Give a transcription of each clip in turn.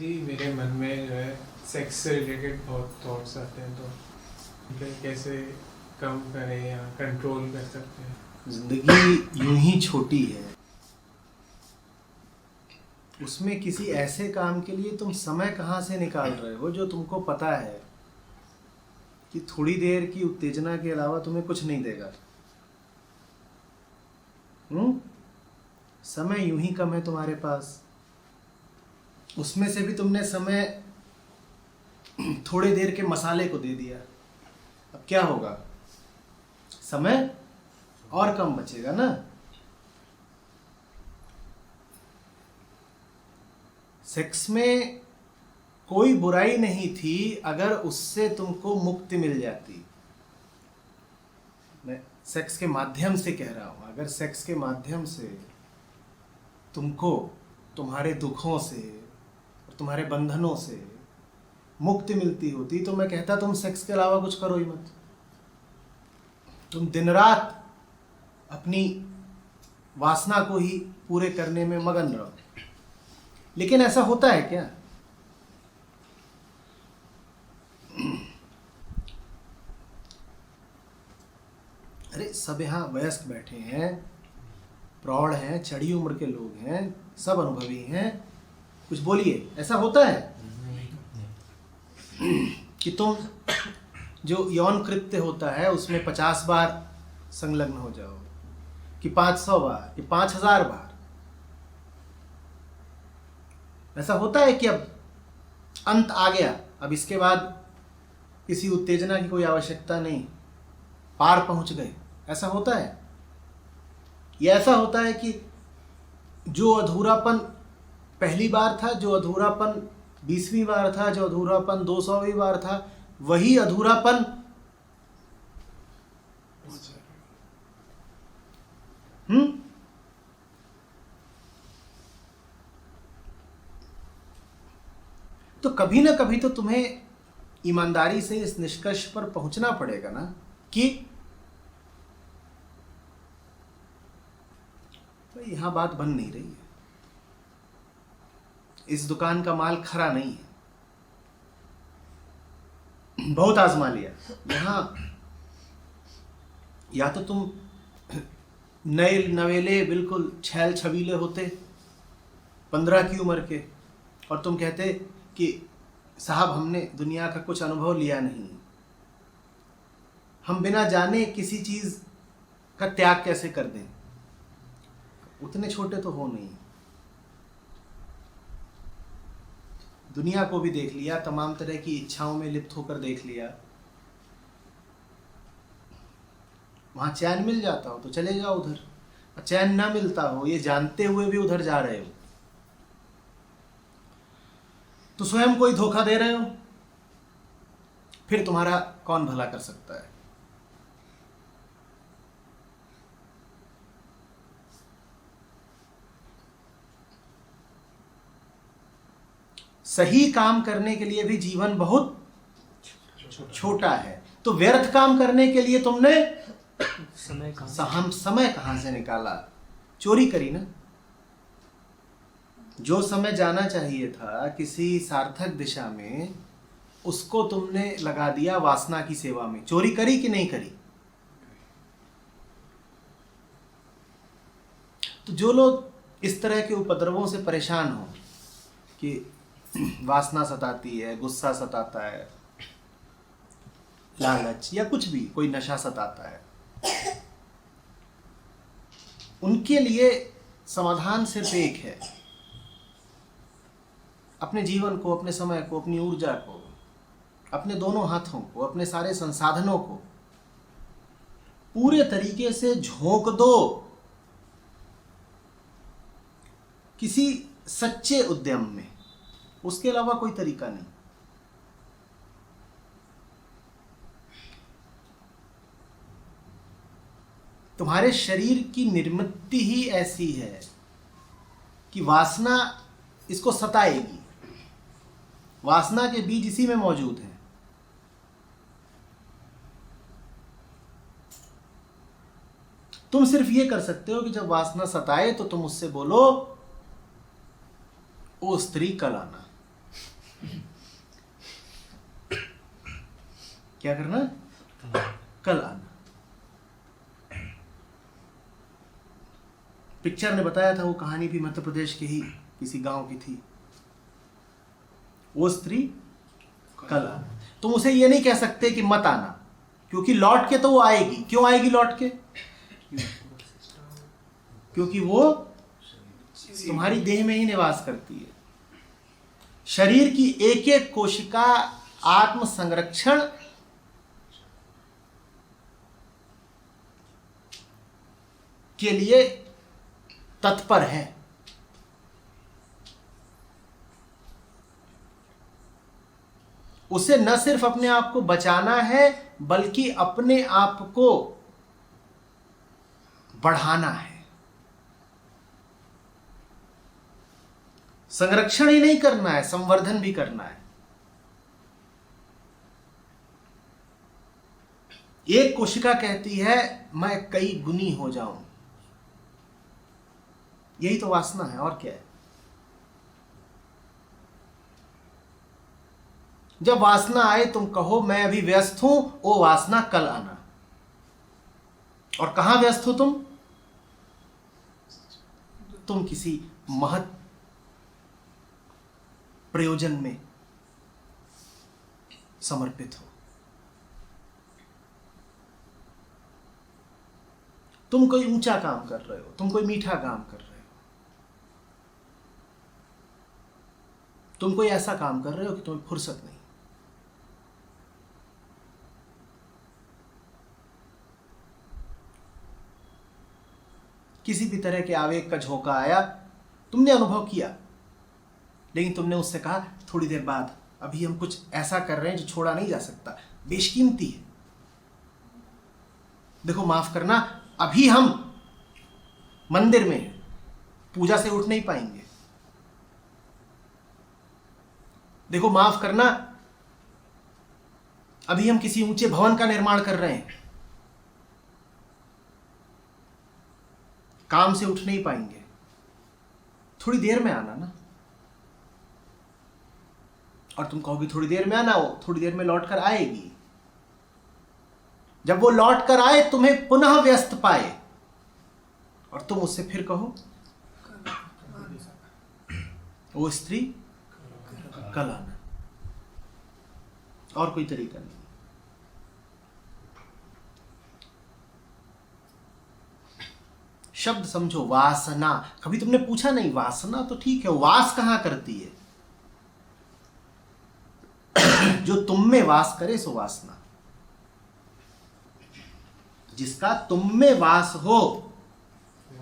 जी मेरे मन में जो है सेक्स से रिलेटेड बहुत थॉट्स आते हैं, तो उनके कैसे कम करें या कंट्रोल कर सकते हैं। जिंदगी यूं ही छोटी है, उसमें किसी ऐसे काम के लिए तुम समय कहाँ से निकाल रहे हो जो तुमको पता है कि थोड़ी देर की उत्तेजना के अलावा तुम्हें कुछ नहीं देगा। समय यूं ही कम है तुम्हारे पास, उसमें से भी तुमने समय थोड़ी देर के मसाले को दे दिया। अब क्या होगा? समय और कम बचेगा ना। सेक्स में कोई बुराई नहीं थी अगर उससे तुमको मुक्ति मिल जाती। मैं सेक्स के माध्यम से कह रहा हूं, अगर सेक्स के माध्यम से तुमको तुम्हारे दुखों से और तुम्हारे बंधनों से मुक्ति मिलती होती तो मैं कहता तुम सेक्स के अलावा कुछ करो ही मत। तुम दिन रात अपनी वासना को ही पूरे करने में मगन रहो। लेकिन ऐसा होता है क्या? अरे सब यहाँ वयस्क बैठे हैं, प्रौढ़ हैं, चढ़ी उम्र के लोग हैं, सब अनुभवी हैं, कुछ बोलिए। ऐसा होता है कि तुम जो यौन कृत्य होता है उसमें 50 बार संलग्न हो जाओ, कि 500 बार, कि 5000 बार? ऐसा होता है कि अब अंत आ गया, अब इसके बाद किसी उत्तेजना की कोई आवश्यकता नहीं, पार पहुंच गए? ऐसा होता है? या ऐसा होता है कि जो अधूरापन पहली बार था, जो अधूरापन 20वीं बार था, जो अधूरापन 200वीं बार था, वही अधूरापन तो कभी ना कभी तो तुम्हें ईमानदारी से इस निष्कर्ष पर पहुंचना पड़ेगा ना कि भाई यहां बात बन नहीं रही है, इस दुकान का माल खरा नहीं है, बहुत आजमा लिया। यहां या तो तुम नए नवेले बिल्कुल छैल छबीले होते 15 की उम्र के, और तुम कहते कि साहब हमने दुनिया का कुछ अनुभव लिया नहीं, हम बिना जाने किसी चीज का त्याग कैसे कर दें। उतने छोटे तो हो नहीं, दुनिया को भी देख लिया, तमाम तरह की इच्छाओं में लिप्त होकर देख लिया। वहां चैन मिल जाता हो तो चले जाओ उधर, और चैन ना मिलता हो ये जानते हुए भी उधर जा रहे हो तो स्वयं को ही धोखा दे रहे हो। फिर तुम्हारा कौन भला कर सकता है? सही काम करने के लिए भी जीवन बहुत छोटा है, तो व्यर्थ काम करने के लिए तुमने समय कहां से निकाला? चोरी करी ना। जो समय जाना चाहिए था किसी सार्थक दिशा में, उसको तुमने लगा दिया वासना की सेवा में। चोरी करी कि नहीं करी? तो जो लोग इस तरह के उपद्रवों से परेशान हो कि वासना सताती है, गुस्सा सताता है, लालच या कुछ भी, कोई नशा सताता है, उनके लिए समाधान सिर्फ एक है। अपने जीवन को, अपने समय को, अपनी ऊर्जा को, अपने दोनों हाथों को, अपने सारे संसाधनों को पूरे तरीके से झोंक दो किसी सच्चे उद्यम में। उसके अलावा कोई तरीका नहीं। तुम्हारे शरीर की निर्मिति ही ऐसी है कि वासना इसको सताएगी। वासना के बीज इसी में मौजूद हैं। तुम सिर्फ ये कर सकते हो कि जब वासना सताए तो तुम उससे बोलो, ओ स्त्री कल आना। क्या करना? कल आना। पिक्चर ने बताया था, वो कहानी भी मध्य प्रदेश के ही किसी गांव की थी। वो स्त्री कल आना। तुम उसे ये नहीं कह सकते कि मत आना, क्योंकि लौट के तो वो आएगी। क्यों आएगी लौट के? क्योंकि वो तुम्हारी देह में ही निवास करती है। शरीर की एक एक कोशिका आत्म संरक्षण के लिए तत्पर है। उसे न सिर्फ अपने आप को बचाना है, बल्कि अपने आप को बढ़ाना है। संरक्षण ही नहीं करना है, संवर्धन भी करना है। एक कोशिका कहती है मैं कई गुनी हो जाऊं। यही तो वासना है, और क्या है? जब वासना आए तुम कहो मैं अभी व्यस्त हूं, ओ वासना कल आना। और कहां व्यस्त हो तुम? तुम किसी महत् प्रयोजन में समर्पित हो। तुम कोई ऊंचा काम कर रहे हो, तुम कोई मीठा काम कर रहे हो, तुम कोई ऐसा काम कर रहे हो कि तुम्हें फुर्सत नहीं। किसी भी तरह के आवेग का झोंका आया, तुमने अनुभव किया, लेकिन तुमने उससे कहा थोड़ी देर बाद, अभी हम कुछ ऐसा कर रहे हैं जो छोड़ा नहीं जा सकता, बेशकीमती है। देखो माफ करना, अभी हम मंदिर में हैं, पूजा से उठ नहीं पाएंगे। देखो माफ करना, अभी हम किसी ऊंचे भवन का निर्माण कर रहे हैं, काम से उठ नहीं पाएंगे। थोड़ी देर में आना ना। और तुम कहोगे थोड़ी देर में आना, हो थोड़ी देर में लौट कर आएगी। जब वो लौट कर आए, तुम्हें पुनः व्यस्त पाए, और तुम उससे फिर कहो वो स्त्री कल आना। और कोई तरीका नहीं। शब्द समझो, वासना। कभी तुमने पूछा नहीं, वासना तो ठीक है, वास कहां करती है? जो तुम में वास करे सो वासना। जिसका तुम में वास हो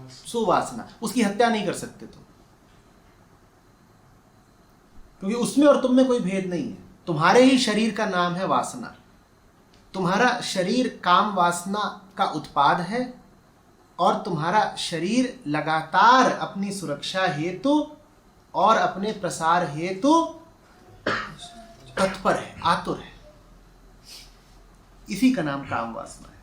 सो वासना। उसकी हत्या नहीं कर सकते तुम, क्योंकि उसमें और तुम में कोई भेद नहीं है। तुम्हारे ही शरीर का नाम है वासना। तुम्हारा शरीर काम वासना का उत्पाद है, और तुम्हारा शरीर लगातार अपनी सुरक्षा हेतु और अपने प्रसार हेतु तत्पर है, आतुर है। इसी का नाम काम वासना है।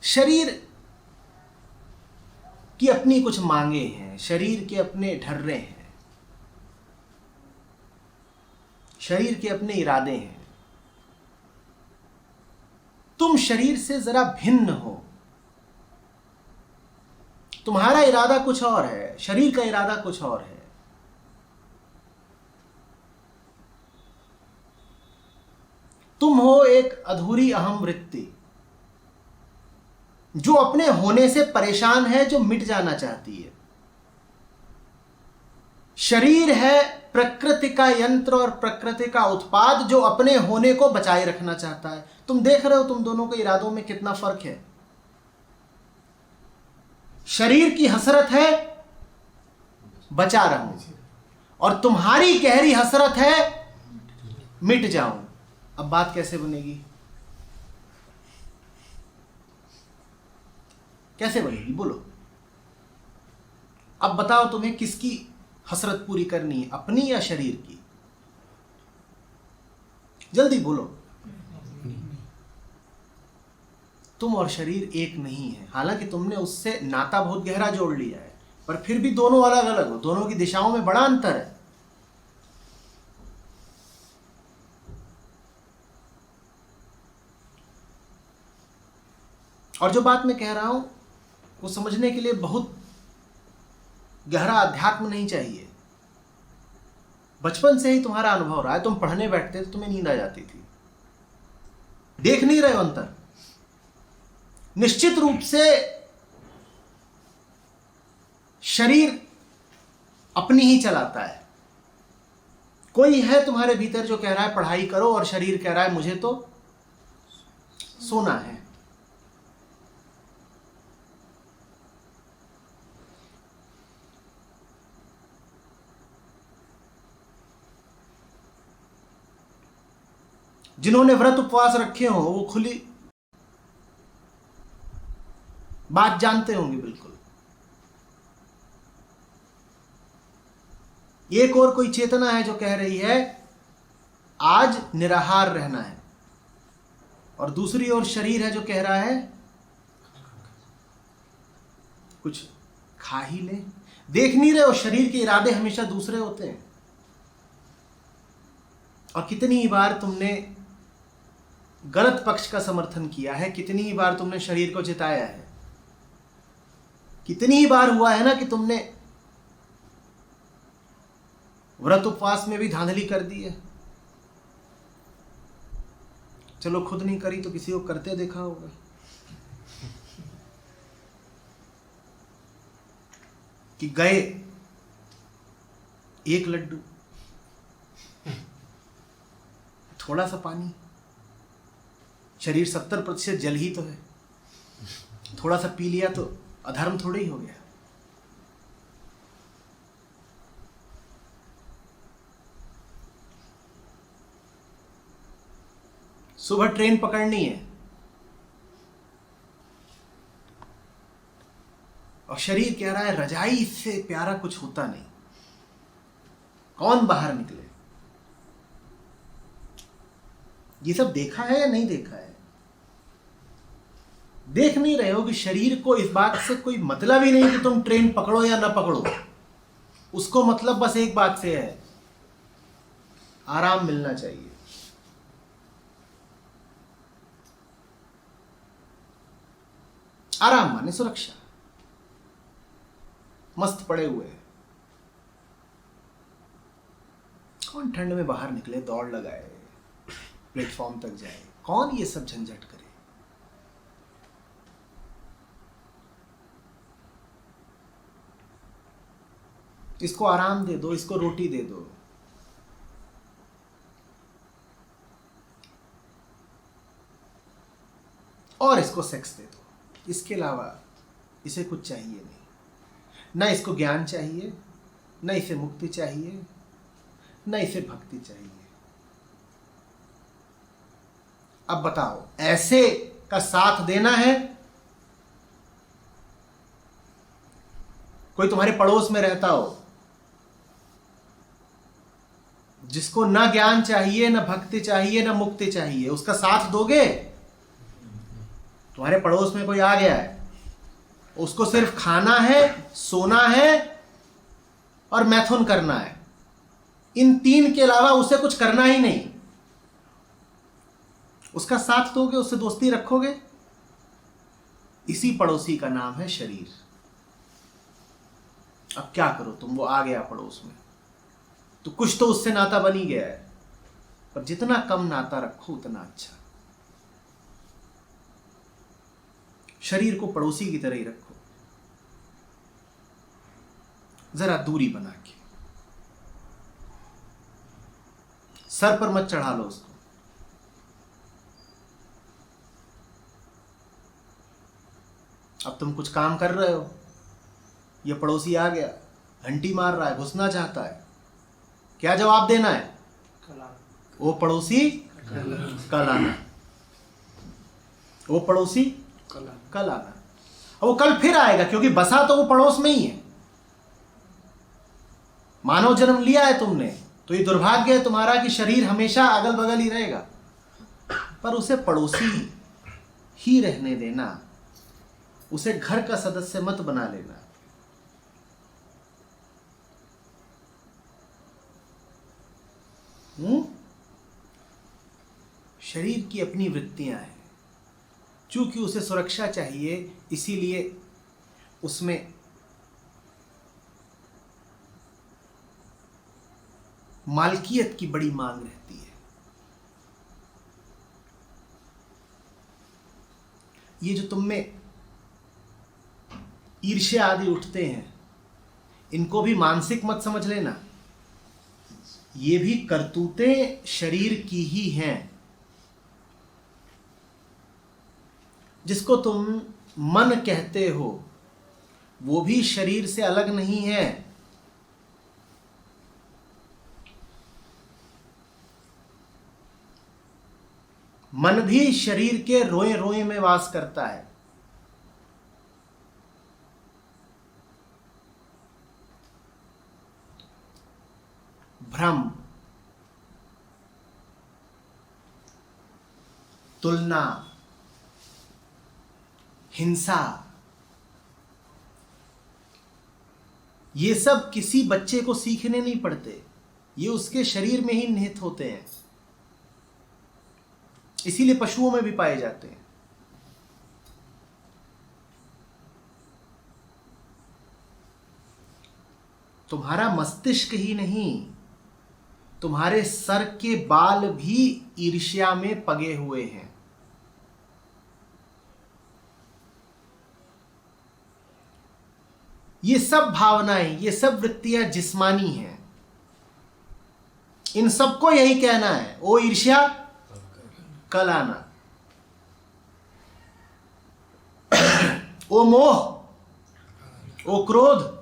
शरीर की अपनी कुछ मांगे हैं, शरीर के अपने ढर्रे हैं, शरीर के अपने इरादे हैं। तुम शरीर से जरा भिन्न हो। तुम्हारा इरादा कुछ और है, शरीर का इरादा कुछ और है। तुम हो एक अधूरी अहम वृत्ति, जो अपने होने से परेशान है, जो मिट जाना चाहती है। शरीर है प्रकृति का यंत्र और प्रकृति का उत्पाद, जो अपने होने को बचाए रखना चाहता है। तुम देख रहे हो तुम दोनों के इरादों में कितना फर्क है। शरीर की हसरत है बचा रहूं, और तुम्हारी गहरी हसरत है मिट जाऊं। अब बात कैसे बनेगी? कैसे बनेगी बोलो? अब बताओ तुम्हें किसकी हसरत पूरी करनी है, अपनी या शरीर की? जल्दी बोलो। तुम और शरीर एक नहीं है। हालांकि तुमने उससे नाता बहुत गहरा जोड़ लिया है, पर फिर भी दोनों अलग अलग हो, दोनों की दिशाओं में बड़ा अंतर है। और जो बात मैं कह रहा हूं वो समझने के लिए बहुत गहरा अध्यात्म नहीं चाहिए। बचपन से ही तुम्हारा अनुभव रहा है। तुम पढ़ने बैठते तो तुम्हें नींद आ जाती थी। देख नहीं रहे हो अंतर। निश्चित रूप से शरीर अपनी ही चलाता है। कोई है तुम्हारे भीतर जो कह रहा है पढ़ाई करो, और शरीर कह रहा है मुझे तो सोना है। जिन्होंने व्रत उपवास रखे हो वो खुली बात जानते होंगे बिल्कुल। एक और कोई चेतना है जो कह रही है आज निराहार रहना है, और दूसरी ओर शरीर है जो कह रहा है कुछ खा ही ले। देख नहीं रहे हो शरीर के इरादे हमेशा दूसरे होते हैं। और कितनी ही बार तुमने गलत पक्ष का समर्थन किया है, कितनी ही बार तुमने शरीर को जिताया है। कितनी ही बार हुआ है ना कि तुमने व्रत उपवास में भी धांधली कर दी है। चलो खुद नहीं करी तो किसी को करते देखा होगा। कि गए एक लड्डू, थोड़ा सा पानी, शरीर 70% जल ही तो है, थोड़ा सा पी लिया तो अधर्म थोड़ा ही हो गया। सुबह ट्रेन पकड़नी है और शरीर कह रहा है रजाई इससे प्यारा कुछ होता नहीं, कौन बाहर निकले। ये सब देखा है या नहीं देखा है? देख नहीं रहे हो कि शरीर को इस बात से कोई मतलब ही नहीं कि तुम ट्रेन पकड़ो या ना पकड़ो। उसको मतलब बस एक बात से है, आराम मिलना चाहिए। आराम माने सुरक्षा। मस्त पड़े हुए हैं, कौन ठंड में बाहर निकले, दौड़ लगाए, प्लेटफॉर्म तक जाए, कौन ये सब झंझट करे। इसको आराम दे दो, इसको रोटी दे दो। और इसको सेक्स दे दो। इसके अलावा इसे कुछ चाहिए नहीं। ना इसको ज्ञान चाहिए, ना इसे मुक्ति चाहिए, ना इसे भक्ति चाहिए। अब बताओ, ऐसे का साथ देना है? कोई तुम्हारे पड़ोस में रहता हो जिसको ना ज्ञान चाहिए, ना भक्ति चाहिए, ना मुक्ति चाहिए, उसका साथ दोगे? तुम्हारे पड़ोस में कोई आ गया है, उसको सिर्फ खाना है, सोना है और मैथुन करना है। इन तीन के अलावा उसे कुछ करना ही नहीं। उसका साथ दोगे, उससे दोस्ती रखोगे? इसी पड़ोसी का नाम है शरीर। अब क्या करो तुम, वो आ गया पड़ोस में तो कुछ तो उससे नाता बन ही गया है, पर जितना कम नाता रखो उतना अच्छा। शरीर को पड़ोसी की तरह ही रखो, जरा दूरी बना के। सर पर मत चढ़ा लो उसको। अब तुम कुछ काम कर रहे हो, ये पड़ोसी आ गया, घंटी मार रहा है, घुसना चाहता है, क्या जवाब देना है? वो पड़ोसी कल आना, वो पड़ोसी कल आना। वो कल फिर आएगा, क्योंकि बसा तो वो पड़ोस में ही है। मानव जन्म लिया है तुमने, तो ये दुर्भाग्य है तुम्हारा कि शरीर हमेशा अगल बगल ही रहेगा, पर उसे पड़ोसी ही रहने देना, उसे घर का सदस्य मत बना लेना। शरीर की अपनी वृत्तियां हैं, चूंकि उसे सुरक्षा चाहिए, इसीलिए उसमें मालकियत की बड़ी मांग रहती है। ये जो तुम में ईर्ष्या आदि उठते हैं, इनको भी मानसिक मत समझ लेना। ये भी करतूतें शरीर की ही हैं। जिसको तुम मन कहते हो वो भी शरीर से अलग नहीं है। मन भी शरीर के रोए रोए में वास करता है। भ्रम, तुलना, हिंसा, ये सब किसी बच्चे को सीखने नहीं पड़ते, ये उसके शरीर में ही निहित होते हैं। इसीलिए पशुओं में भी पाए जाते हैं। तुम्हारा मस्तिष्क ही नहीं, तुम्हारे सर के बाल भी ईर्ष्या में पगे हुए हैं। ये सब भावनाएं, ये सब वृत्तियां जिस्मानी हैं। इन सबको यही कहना है, ओ ईर्ष्या कल आना, ओ मोह, ओ क्रोध,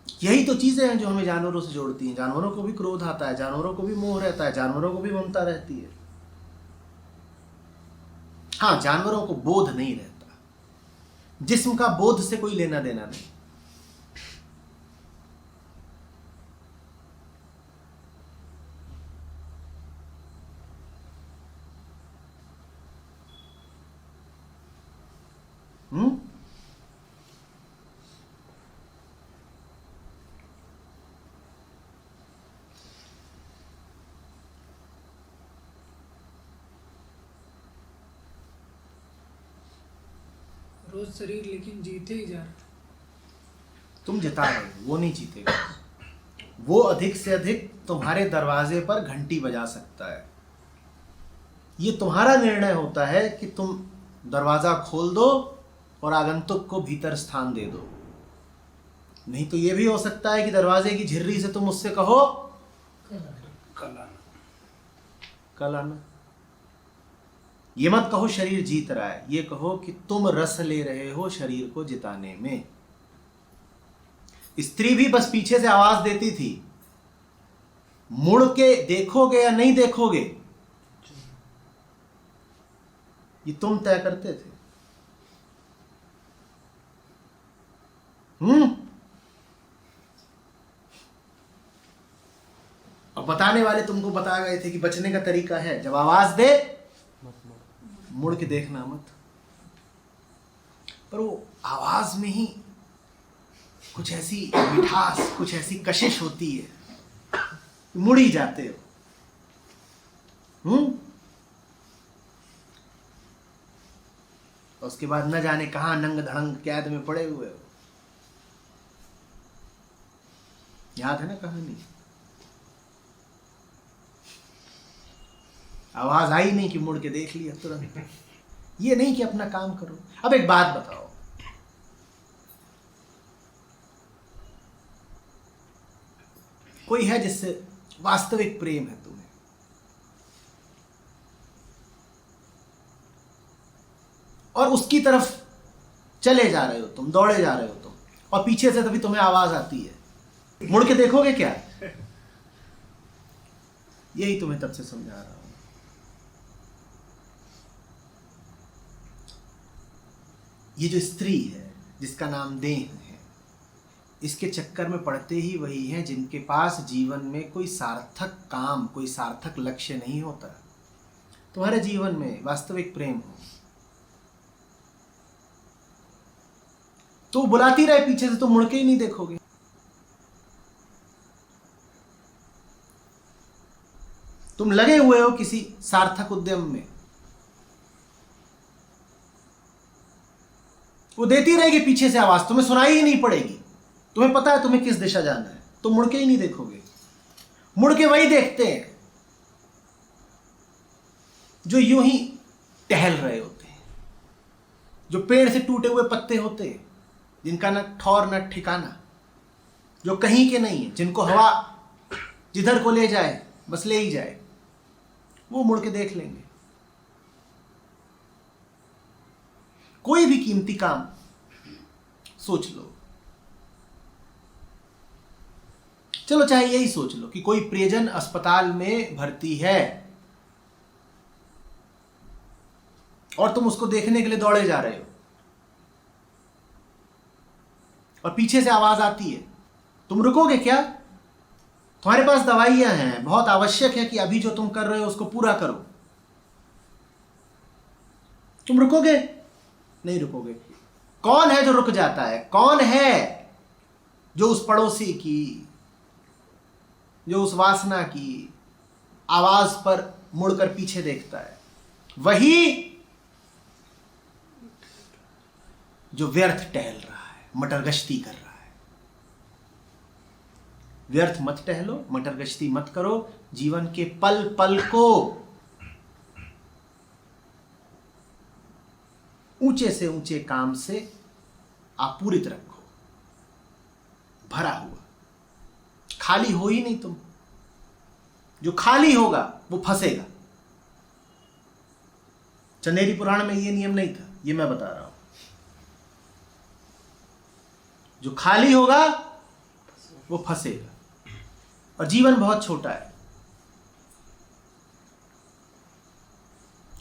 यही तो चीजें हैं जो हमें जानवरों से जोड़ती हैं। जानवरों को भी क्रोध आता है, जानवरों को भी मोह रहता है, जानवरों को भी ममता रहती है। हाँ, जानवरों को बोध नहीं रहता, जिस्म का बोध से कोई लेना देना नहीं। रोज शरीर लेकिन जीते ही जा रहा। तुम जिता रहे हो, वो नहीं जीतेगा। वो अधिक से अधिक तुम्हारे दरवाजे पर घंटी बजा सकता है। ये तुम्हारा निर्णय होता है कि तुम दरवाजा खोल दो और आगंतुक को भीतर स्थान दे दो। नहीं तो ये भी हो सकता है कि दरवाजे की झिर्री से तुम उससे कहो कल आना। ये मत कहो शरीर जीत रहा है, ये कहो कि तुम रस ले रहे हो शरीर को जिताने में। स्त्री भी बस पीछे से आवाज देती थी, मुड़ के देखोगे या नहीं देखोगे, ये तुम तय करते थे। और बताने वाले तुमको बता गए थे कि बचने का तरीका है, जब आवाज दे मुड़ के देखना मत। पर वो आवाज में ही कुछ ऐसी मिठास, कुछ ऐसी कशिश होती है, मुड़ ही जाते हो। और उसके बाद न जाने कहां नंग धड़ंग कैद में पड़े हुए हो। याद है ना कहानी? आवाज आई नहीं कि मुड़ के देख लिया तुरंत। ये नहीं कि अपना काम करो। अब एक बात बताओ, कोई है जिससे वास्तविक प्रेम है तुम्हें, और उसकी तरफ चले जा रहे हो तुम, दौड़े जा रहे हो तुम, और पीछे से तभी तुम्हें आवाज आती है, मुड़ के देखोगे क्या? यही तुम्हें तब से समझा रहा हूं। ये जो स्त्री है जिसका नाम देह है, इसके चक्कर में पड़ते ही वही हैं जिनके पास जीवन में कोई सार्थक काम, कोई सार्थक लक्ष्य नहीं होता। तुम्हारे जीवन में वास्तविक प्रेम हो तो बुलाती रहे पीछे से, तुम मुड़ के ही नहीं देखोगे। तुम लगे हुए हो किसी सार्थक उद्यम में, वो देती रहेगी पीछे से आवाज, तुम्हें सुनाई ही नहीं पड़ेगी। तुम्हें पता है तुम्हें किस दिशा जाना है, तुम मुड़ के ही नहीं देखोगे। मुड़ के वही देखते हैं जो यूं ही टहल रहे होते हैं, जो पेड़ से टूटे हुए पत्ते होते हैं, जिनका न ठौर न ठिकाना, जो कहीं के नहीं है, जिनको हवा जिधर को ले जाए बस ले ही जाए, वो मुड़ के देख लेंगे। कोई भी कीमती काम सोच लो, चलो चाहे यही सोच लो कि कोई प्रियजन अस्पताल में भर्ती है और तुम उसको देखने के लिए दौड़े जा रहे हो और पीछे से आवाज आती है, तुम रुकोगे क्या? तुम्हारे पास दवाइयां हैं, बहुत आवश्यक है कि अभी जो तुम कर रहे हो उसको पूरा करो। तुम रुकोगे? नहीं रुकोगे। कौन है जो रुक जाता है? कौन है जो उस पड़ोसी की, जो उस वासना की आवाज पर मुड़कर पीछे देखता है? वही जो व्यर्थ टहल रहा है, मटरगश्ती कर रहा है। व्यर्थ मत टहलो, मटरगश्ती मत करो। जीवन के पल पल को ऊंचे से ऊंचे काम से आपूरित रखो, भरा हुआ। खाली हो ही नहीं तुम। जो खाली होगा वो फंसेगा। चंदेरी पुराण में ये नियम नहीं था, ये मैं बता रहा हूं। जो खाली होगा वो फंसेगा। और जीवन बहुत छोटा है,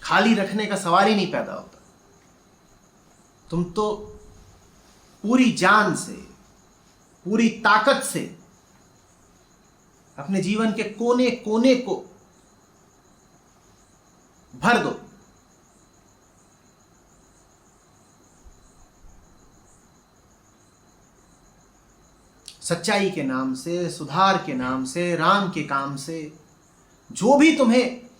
खाली रखने का सवाल ही नहीं पैदा होता। तुम तो पूरी जान से, पूरी ताकत से अपने जीवन के कोने कोने को भर दो। सच्चाई के नाम से, सुधार के नाम से, राम के काम से, जो भी तुम्हें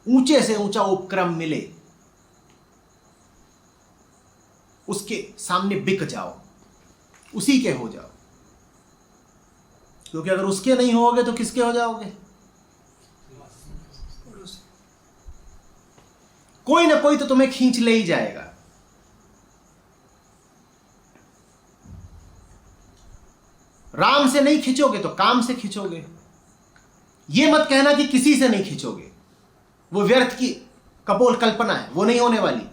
ऊंचे से ऊंचा उपक्रम मिले उसके सामने बिक जाओ, उसी के हो जाओ। क्योंकि अगर उसके नहीं होगे तो किसके हो जाओगे? कोई ना कोई तो तुम्हें खींच ले ही जाएगा। राम से नहीं खींचोगे तो काम से खींचोगे। यह मत कहना कि किसी से नहीं खींचोगे, वो व्यर्थ की कपोल कल्पना है, वो नहीं होने वाली।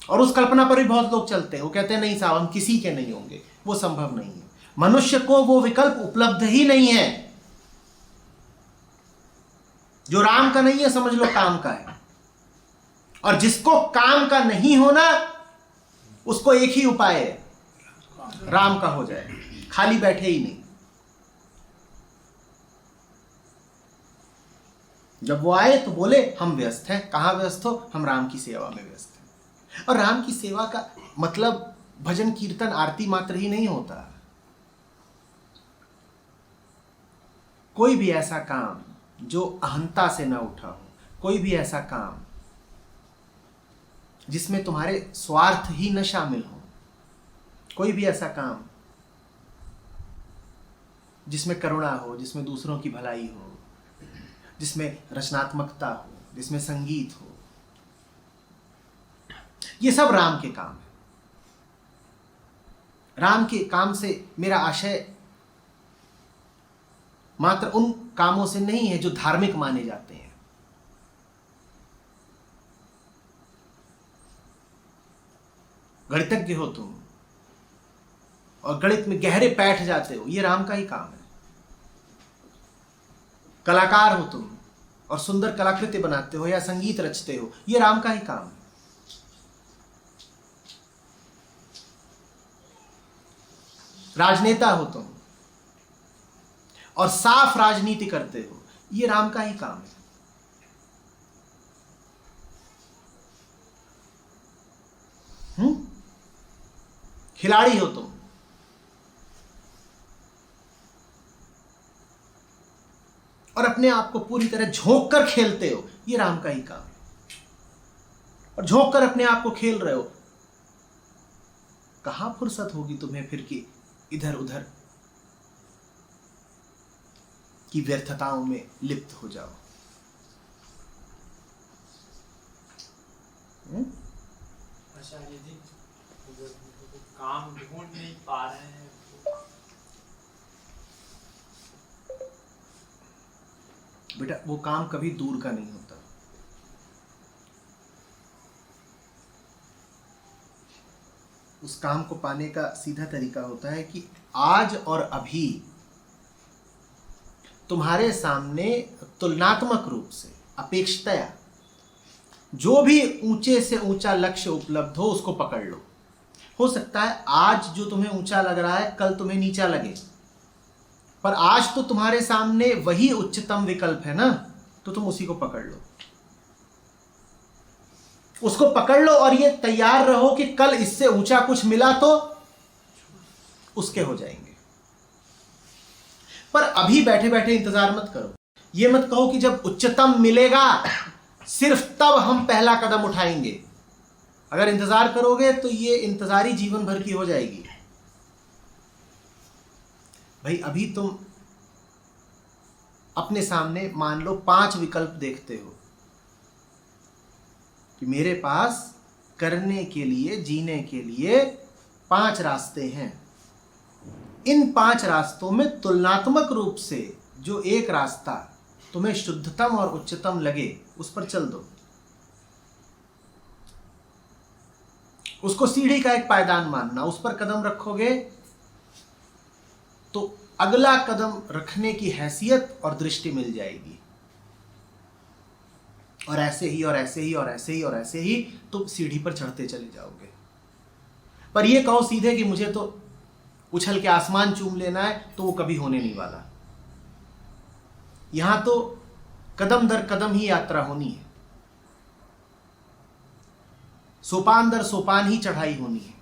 और उस कल्पना पर भी बहुत लोग चलते हैं। वो कहते हैं नहीं साहब, हम किसी के नहीं होंगे। वो संभव नहीं है। मनुष्य को वो विकल्प उपलब्ध ही नहीं है। जो राम का नहीं है समझ लो काम का है। और जिसको काम का नहीं होना उसको एक ही उपाय है, राम का हो जाए, खाली बैठे ही नहीं। जब वो आए तो बोले हम व्यस्त हैं। कहां व्यस्त हो? हम राम की सेवा में व्यस्त हैं। और राम की सेवा का मतलब भजन कीर्तन आरती मात्र ही नहीं होता। कोई भी ऐसा काम जो अहंता से न उठा हो, कोई भी ऐसा काम जिसमें तुम्हारे स्वार्थ ही न शामिल हो, कोई भी ऐसा काम जिसमें करुणा हो, जिसमें दूसरों की भलाई हो, जिसमें रचनात्मकता हो, जिसमें संगीत हो, ये सब राम के काम है। राम के काम से मेरा आशय मात्र उन कामों से नहीं है जो धार्मिक माने जाते हैं। गणितज्ञ हो तुम और गणित में गहरे बैठ जाते हो, ये राम का ही काम है। कलाकार हो तुम और सुंदर कलाकृति बनाते हो या संगीत रचते हो, ये राम का ही काम है। राजनेता हो तुम और साफ राजनीति करते हो, ये राम का ही काम है। खिलाड़ी हो तुम, और अपने आप को पूरी तरह झोंक कर खेलते हो, ये राम का ही काम है। और झोंक कर अपने आप को खेल रहे हो, कहां फुर्सत होगी तुम्हें फिर कि इधर उधर की व्यर्थताओं में लिप्त हो जाओ। आचार्य जी, काम ढूंढ नहीं पा रहे हैं बेटा, वो काम कभी दूर का नहीं होता। उस काम को पाने का सीधा तरीका होता है कि आज और अभी तुम्हारे सामने तुलनात्मक रूप से, अपेक्षतया जो भी ऊंचे से ऊंचा लक्ष्य उपलब्ध हो उसको पकड़ लो। हो सकता है आज जो तुम्हें ऊंचा लग रहा है कल तुम्हें नीचा लगे, पर आज तो तुम्हारे सामने वही उच्चतम विकल्प है ना, तो तुम उसी को पकड़ लो। उसको पकड़ लो और ये तैयार रहो कि कल इससे ऊंचा कुछ मिला तो उसके हो जाएंगे। पर अभी बैठे बैठे इंतजार मत करो। ये मत कहो कि जब उच्चतम मिलेगा सिर्फ तब हम पहला कदम उठाएंगे। अगर इंतजार करोगे तो ये इंतजारी जीवन भर की हो जाएगी। भाई, अभी तुम अपने सामने मान लो 5 विकल्प देखते हो कि मेरे पास करने के लिए, जीने के लिए 5 रास्ते हैं। इन 5 रास्तों में तुलनात्मक रूप से जो एक रास्ता तुम्हें शुद्धतम और उच्चतम लगे उस पर चल दो। उसको सीढ़ी का एक पायदान मानना, उस पर कदम रखोगे तो अगला कदम रखने की हैसियत और दृष्टि मिल जाएगी। और ऐसे ही और ऐसे ही और ऐसे ही और ऐसे ही तुम सीढ़ी पर चढ़ते चले जाओगे। पर यह कहो सीधे कि मुझे तो उछल के आसमान चूम लेना है, तो वो कभी होने नहीं वाला। यहां तो कदम दर कदम ही यात्रा होनी है, सोपान दर सोपान ही चढ़ाई होनी है।